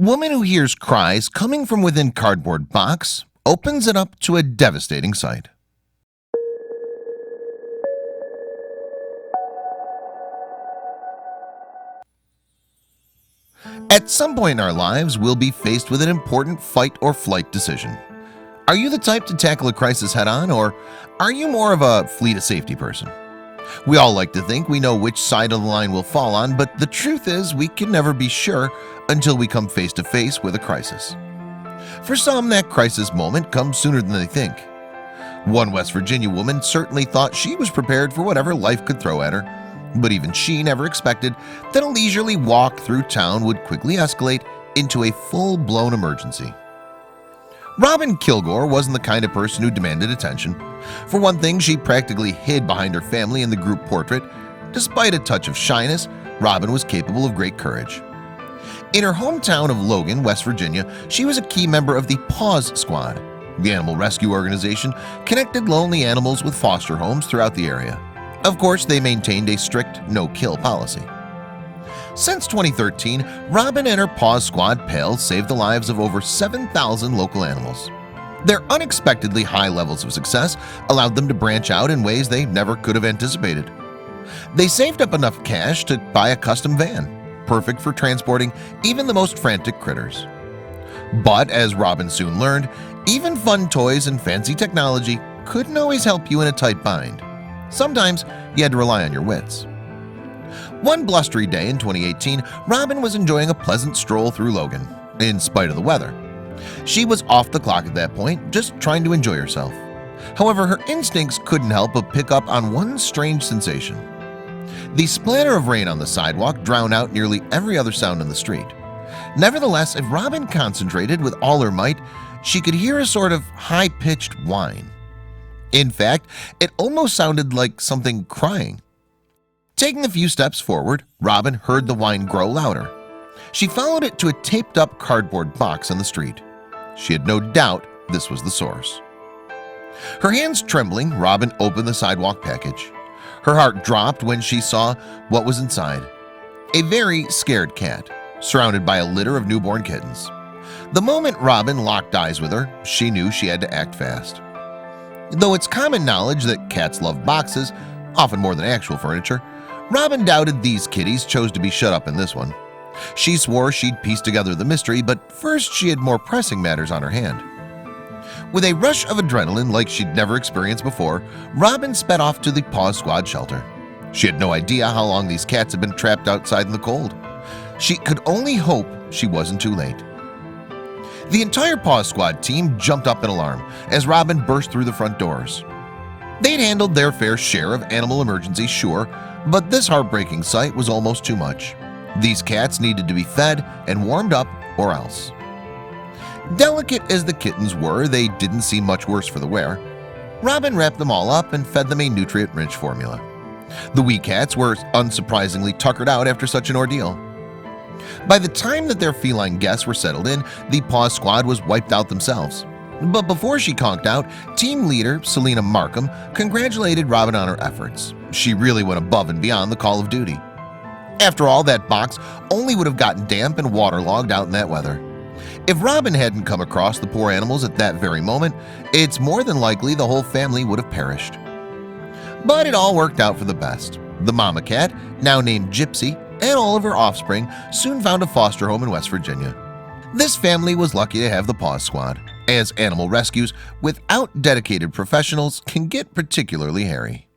Woman who hears cries coming from within cardboard box opens it up to a devastating sight. At some point in our lives, we'll be faced with an important fight or flight decision. Are you the type to tackle a crisis head-on, or are you more of a flee to safety person? We all like to think we know which side of the line we'll fall on, but the truth is we can never be sure until we come face to face with a crisis. For some, that crisis moment comes sooner than they think. One West Virginia woman certainly thought she was prepared for whatever life could throw at her, but even she never expected that a leisurely walk through town would quickly escalate into a full-blown emergency. Robin Kilgore wasn't the kind of person who demanded attention. For one thing, she practically hid behind her family in the group portrait. Despite a touch of shyness, Robin was capable of great courage. In her hometown of Logan, West Virginia, she was a key member of the Paws Squad. The animal rescue organization connected lonely animals with foster homes throughout the area. Of course, they maintained a strict no-kill policy. Since 2013, Robin and her Paws Squad pals saved the lives of over 7,000 local animals. Their unexpectedly high levels of success allowed them to branch out in ways they never could have anticipated. They saved up enough cash to buy a custom van, perfect for transporting even the most frantic critters. But as Robin soon learned, even fun toys and fancy technology couldn't always help you in a tight bind. Sometimes you had to rely on your wits. One blustery day in 2018, Robin was enjoying a pleasant stroll through Logan, in spite of the weather. She was off the clock at that point, just trying to enjoy herself. However, her instincts couldn't help but pick up on one strange sensation. The splatter of rain on the sidewalk drowned out nearly every other sound in the street. Nevertheless, if Robin concentrated with all her might, she could hear a sort of high-pitched whine. In fact, it almost sounded like something crying. Taking a few steps forward, Robin heard the whine grow louder. She followed it to a taped-up cardboard box on the street. She had no doubt this was the source. Her hands trembling, Robin opened the sidewalk package. Her heart dropped when she saw what was inside. A very scared cat, surrounded by a litter of newborn kittens. The moment Robin locked eyes with her, she knew she had to act fast. Though it's common knowledge that cats love boxes, often more than actual furniture, Robin doubted these kitties chose to be shut up in this one. She swore she'd piece together the mystery, but first she had more pressing matters on her hand. With a rush of adrenaline like she'd never experienced before, Robin sped off to the Paws Squad shelter. She had no idea how long these cats had been trapped outside in the cold. She could only hope she wasn't too late. The entire Paws Squad team jumped up in alarm as Robin burst through the front doors. They'd handled their fair share of animal emergencies, sure, but this heartbreaking sight was almost too much. These cats needed to be fed and warmed up, or else. Delicate as the kittens were, they didn't seem much worse for the wear. Robin wrapped them all up and fed them a nutrient-rich formula. The wee cats were unsurprisingly tuckered out after such an ordeal. By the time that their feline guests were settled in, the Paws Squad was wiped out themselves. But before she conked out, team leader Selena Markham congratulated Robin on her efforts. She really went above and beyond the call of duty. After all, that box only would have gotten damp and waterlogged out in that weather. If Robin hadn't come across the poor animals at that very moment, it's more than likely the whole family would have perished. But it all worked out for the best. The mama cat, now named Gypsy, and all of her offspring soon found a foster home in West Virginia. This family was lucky to have the Paws Squad, as animal rescues without dedicated professionals can get particularly hairy.